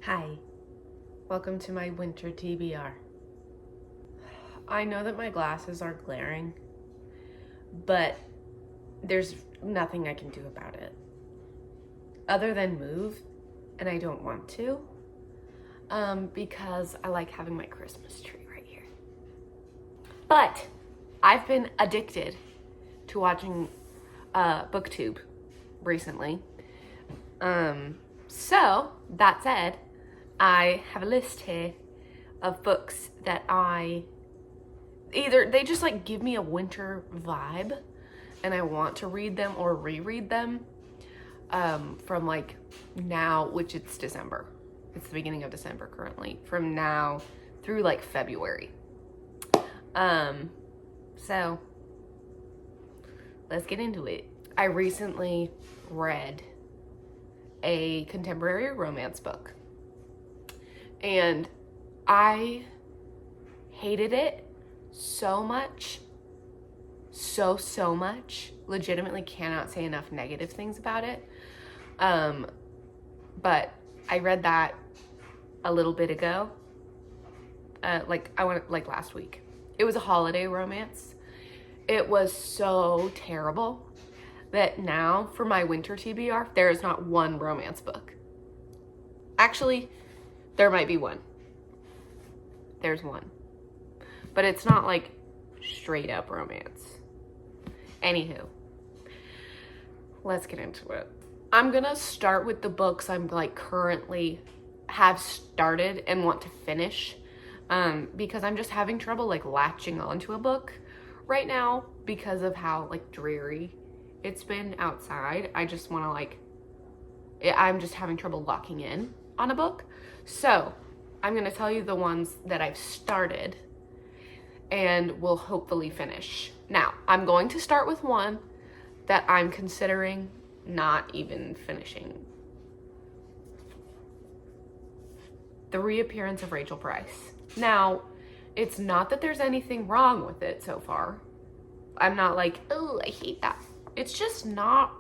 Hi, welcome to my winter TBR. I know that my glasses are glaring, but there's nothing I can do about it other than move, and I don't want to because I like having my Christmas tree right here. But I've been addicted to watching BookTube recently. So that said, I have a list here of books that they just like give me a winter vibe and I want to read them or reread them from like now, which it's December. It's the beginning of December currently, from now through like February. So let's get into it. I recently read a contemporary romance book and I hated it so much, so much. Legitimately cannot say enough negative things about it. But I read that a little bit ago, like last week. It was a holiday romance. It was so terrible that now for my winter TBR, there is not one romance book. Actually, there might be one. There's one. But it's not like straight up romance. Anywho, let's get into it. I'm gonna start with the books I'm like currently have started and want to finish because I'm just having trouble like latching onto a book right now because of how like dreary it's been outside. I just want to I'm just having trouble locking in on a book. So I'm going to tell you the ones that I've started and will hopefully finish. Now, I'm going to start with one that I'm considering not even finishing. The Reappearance of Rachel Price. Now, it's not that there's anything wrong with it so far. I'm not like, oh, I hate that. It's just not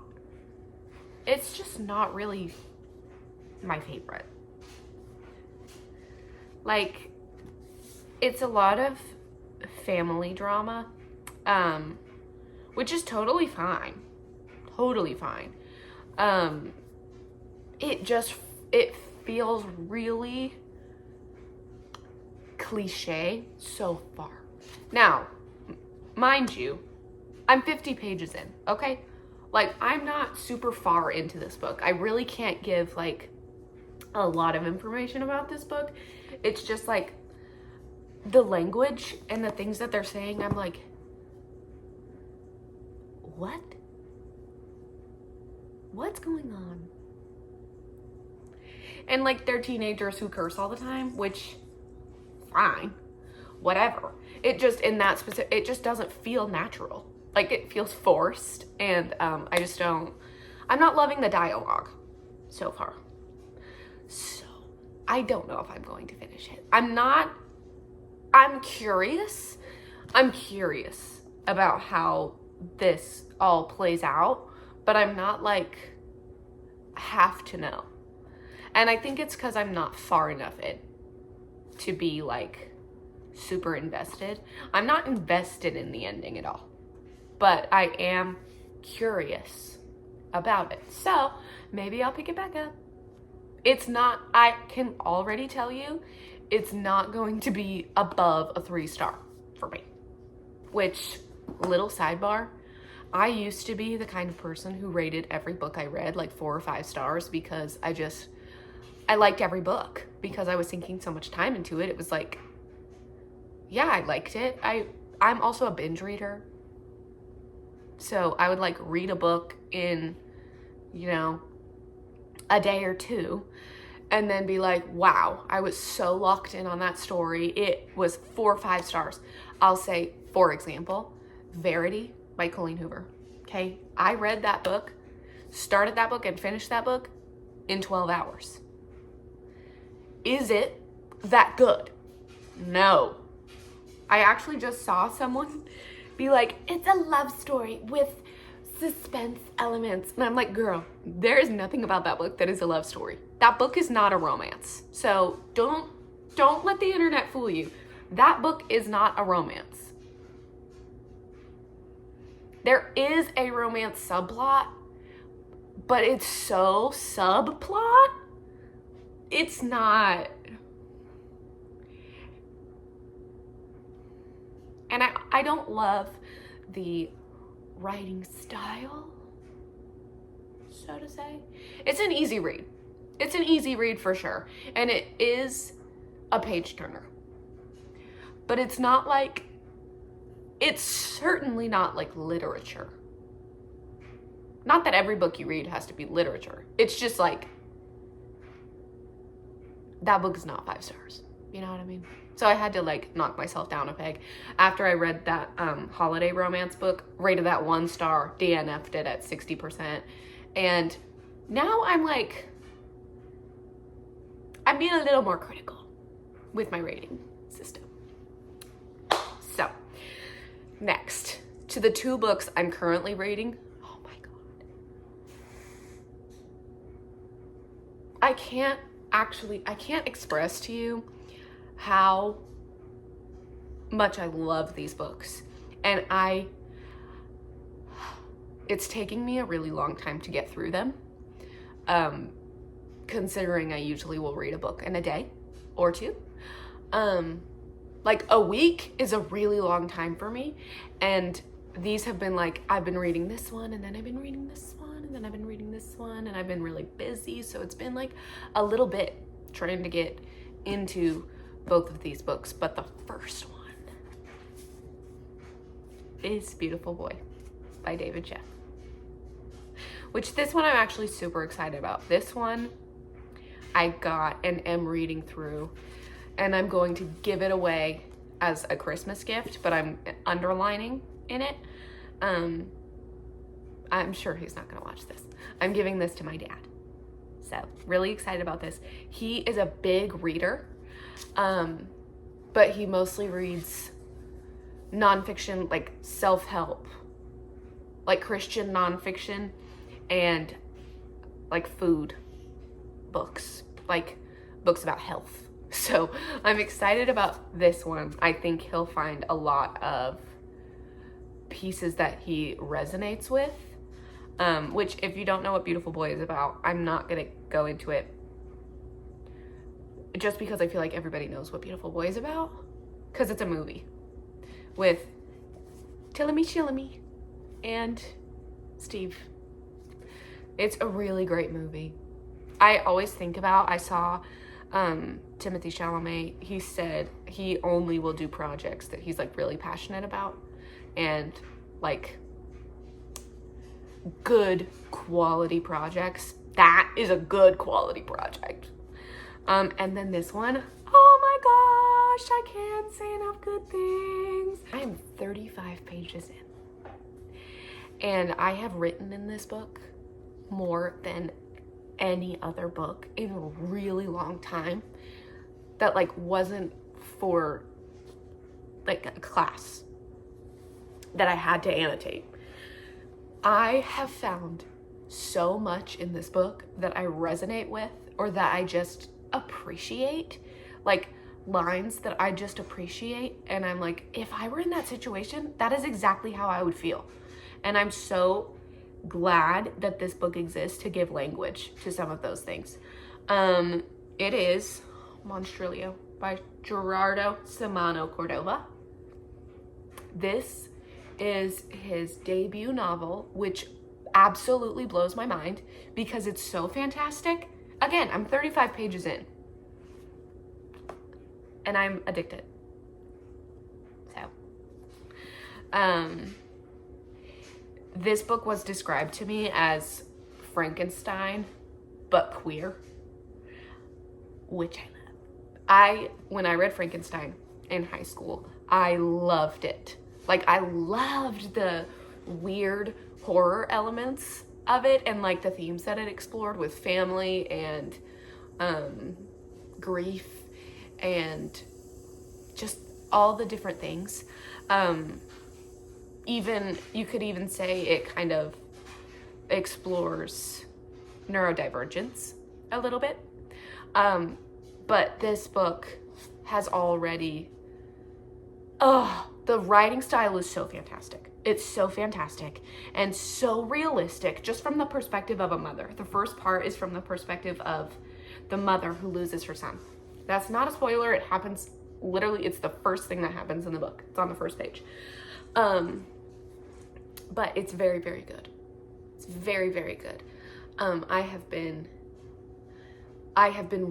really my favorite. Like, it's a lot of family drama, which is totally fine. Totally fine. It feels really cliche so far. Now, mind you, I'm 50 pages in, okay? Like, I'm not super far into this book. I really can't give, like, a lot of information about this book. It's just, like, the language and the things that they're saying, I'm like, what? What's going on? And, like, they're teenagers who curse all the time, which, fine, whatever. It just, it just doesn't feel natural. Like, it feels forced, and I'm not loving the dialogue so far. So, I don't know if I'm going to finish it. I'm curious. I'm curious about how this all plays out, but I'm not, like, have to know. And I think it's because I'm not far enough in to be, like, super invested. I'm not invested in the ending at all. But I am curious about it. So maybe I'll pick it back up. I can already tell you, it's not going to be above a 3-star for me. Which, little sidebar, I used to be the kind of person who rated every book I read like 4 or 5 stars because I liked every book because I was sinking so much time into it. It was like, yeah, I liked it. I'm also a binge reader. So I would like read a book in, a day or two and then be like, wow, I was so locked in on that story. It was 4 or 5 stars. I'll say, for example, Verity by Colleen Hoover. Okay. I read that book, started that book and finished that book in 12 hours. Is it that good? No. I actually just saw someone be like, it's a love story with suspense elements. And I'm like, girl, there is nothing about that book that is a love story. That book is not a romance. So don't let the internet fool you. That book is not a romance. There is a romance subplot, but it's so subplot. It's not. And I don't love the writing style, so to say. It's an easy read. It's an easy read for sure. And it is a page turner. But it's not like, it's certainly not like literature. Not that every book you read has to be literature. It's just like, that book is not 5 stars. You know what I mean? So I had to like knock myself down a peg. After I read that holiday romance book, rated that 1 star, DNF'd it at 60%. And now I'm like, I'm being a little more critical with my rating system. So, next, to the 2 books I'm currently reading. Oh my God. I can't express to you how much I love these books. And it's taking me a really long time to get through them. Considering I usually will read a book in a day or 2. Like a week is a really long time for me. And these have been like, I've been reading this one, and then I've been reading this one, and then I've been reading this one, and I've been really busy. So it's been like a little bit trying to get into both of these books. But the first one is Beautiful Boy by David Jeff. Which this one I'm actually super excited about. This one I got and am reading through, and I'm going to give it away as a Christmas gift, but I'm underlining in it. I'm sure he's not gonna watch this. I'm giving this to my dad. So really excited about this. He is a big reader, but he mostly reads nonfiction, like self-help, like Christian nonfiction, and like food books, like books about health. So I'm excited about this one. I think he'll find a lot of pieces that he resonates with, which if you don't know what Beautiful Boy is about, I'm not gonna go into it just because I feel like everybody knows what Beautiful Boy is about, because it's a movie with Tillamy Shillamy and Steve. It's a really great movie. I always think about, I saw Timothy Chalamet, he said he only will do projects that he's like really passionate about, and like good quality projects. That is a good quality project. And then this one, oh my gosh, I can't say enough good things. I am 35 pages in, and I have written in this book more than any other book in a really long time that like wasn't for like a class that I had to annotate. I have found so much in this book that I resonate with, or that I just appreciate, like lines that I just appreciate, and I'm like, if I were in that situation, that is exactly how I would feel. And I'm so glad that this book exists to give language to some of those things. It is Monstrilio by Gerardo Simano Cordova. This is his debut novel, which absolutely blows my mind because it's so fantastic. Again, I'm 35 pages in, and I'm addicted. So, this book was described to me as Frankenstein, but queer, which I love. When I read Frankenstein in high school, I loved it. Like, I loved the weird horror elements of it, and like the themes that it explored with family and grief and just all the different things. Even, you could even say it kind of explores neurodivergence a little bit. But this book has already, the writing style is so fantastic. It's so fantastic and so realistic, just from the perspective of a mother. The first part is from the perspective of the mother who loses her son. That's not a spoiler. It happens literally, it's the first thing that happens in the book. It's on the first page. But it's very, very good. It's very, very good. I have been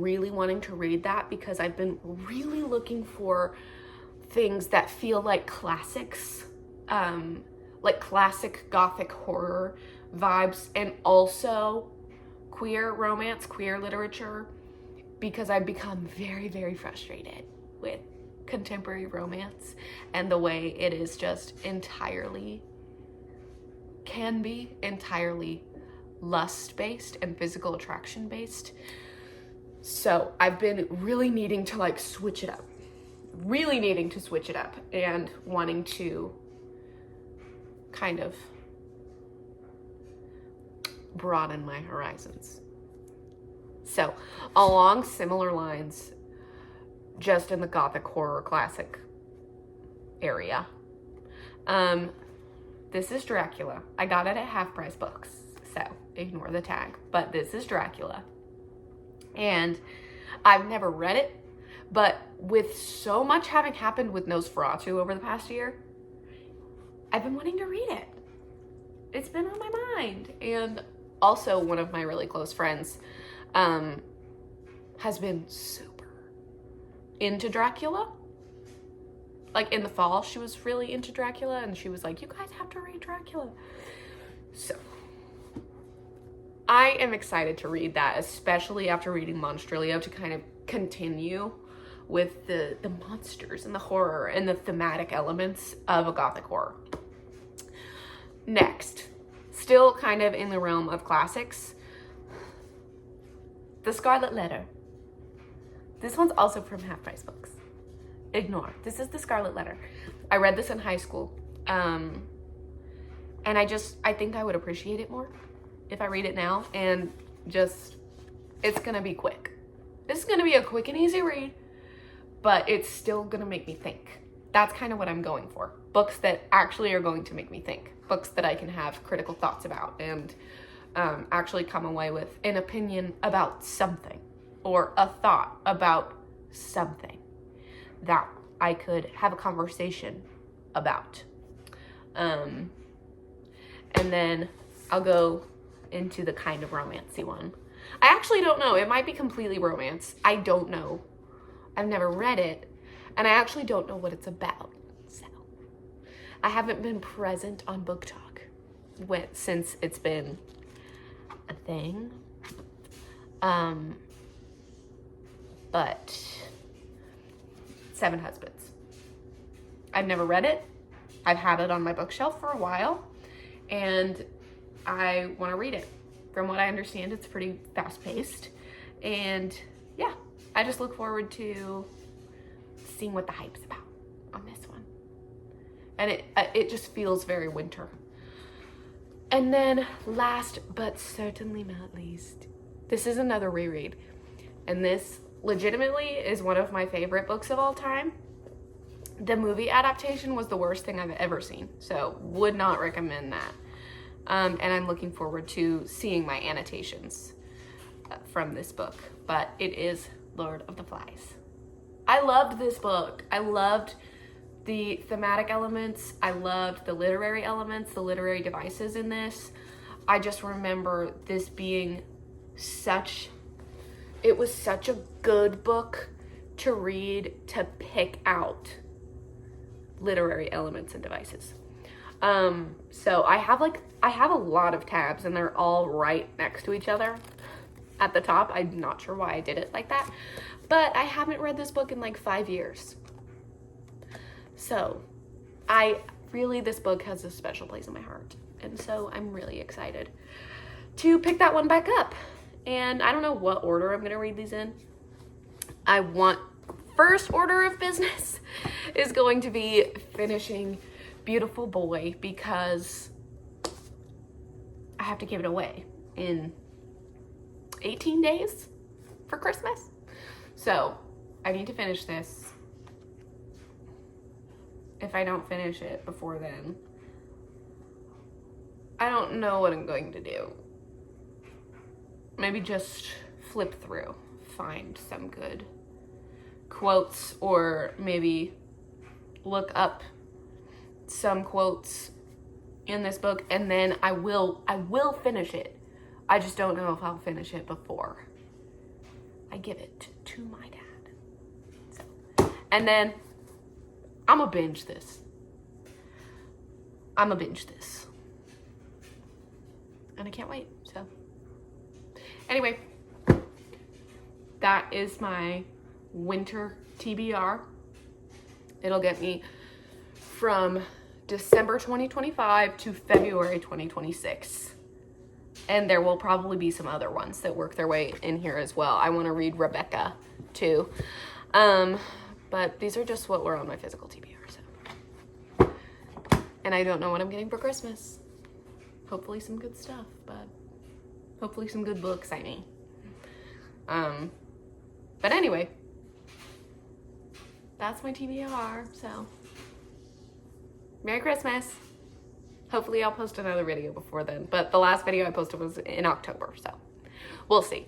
really wanting to read that because I've been really looking for things that feel like classics, like classic gothic horror vibes, and also queer romance, queer literature, because I've become very, very frustrated with contemporary romance and the way it is just can be entirely lust-based and physical attraction-based. So I've been really needing to like switch it up. And wanting to kind of broaden my horizons. So along similar lines, just in the gothic horror classic area, this is Dracula. I got it at Half Price Books, so ignore the tag, but this is Dracula. And I've never read it, but with so much having happened with Nosferatu over the past year, I've been wanting to read it. It's been on my mind. And also one of my really close friends has been super into Dracula. Like in the fall, she was really into Dracula, and she was like, you guys have to read Dracula. So I am excited to read that, especially after reading Monstrilio, to kind of continue with the monsters and the horror and the thematic elements of a gothic horror. Next, still kind of in the realm of classics, The Scarlet Letter. This one's also from Half Price Books. Ignore. This is The Scarlet Letter. I read this in high school. And I think I would appreciate it more if I read it now, and just, it's gonna be quick. This is gonna be a quick and easy read, but it's still gonna make me think. That's kind of what I'm going for. Books that actually are going to make me think. Books that I can have critical thoughts about and actually come away with an opinion about something, or a thought about something that I could have a conversation about. And then I'll go into the kind of romancy one. I actually don't know. It might be completely romance. I don't know. I've never read it, and I actually don't know what it's about. So I haven't been present on Book Talk since it's been a thing. But Seven Husbands. I've never read it. I've had it on my bookshelf for a while, and I want to read it. From what I understand, it's pretty fast-paced, and yeah, I just look forward to seeing what the hype's about on this one. And it just feels very winter. And then last but certainly not least, this is another reread, and this legitimately is one of my favorite books of all time. The movie adaptation was the worst thing I've ever seen, so would not recommend that. And I'm looking forward to seeing my annotations from this book, but it is Lord of the Flies. I loved this book. I loved the thematic elements. I loved the literary elements, the literary devices in this. I just remember this being it was such a good book to read, to pick out literary elements and devices. So I have a lot of tabs, and they're all right next to each other at the top. I'm not sure why I did it like that, but I haven't read this book in like 5 years. So this book has a special place in my heart. And so I'm really excited to pick that one back up. And I don't know what order I'm going to read these in. First order of business is going to be finishing Beautiful Boy, because I have to give it away in 18 days for Christmas. So I need to finish this. If I don't finish it before then, I don't know what I'm going to do. Maybe just flip through, find some good quotes, or maybe look up some quotes in this book, and then I will finish it. I just don't know if I'll finish it before I give it to my dad. So, and then I'm gonna binge this. And I can't wait. So anyway, that is my winter TBR. It'll get me from December 2025 to February 2026. And there will probably be some other ones that work their way in here as well. I want to read Rebecca too. But these are just what were on my physical TBR. So. And I don't know what I'm getting for Christmas. Hopefully some good stuff, but hopefully some good books, I mean. But anyway, that's my TBR, so Merry Christmas. Hopefully I'll post another video before then, but the last video I posted was in October, so we'll see.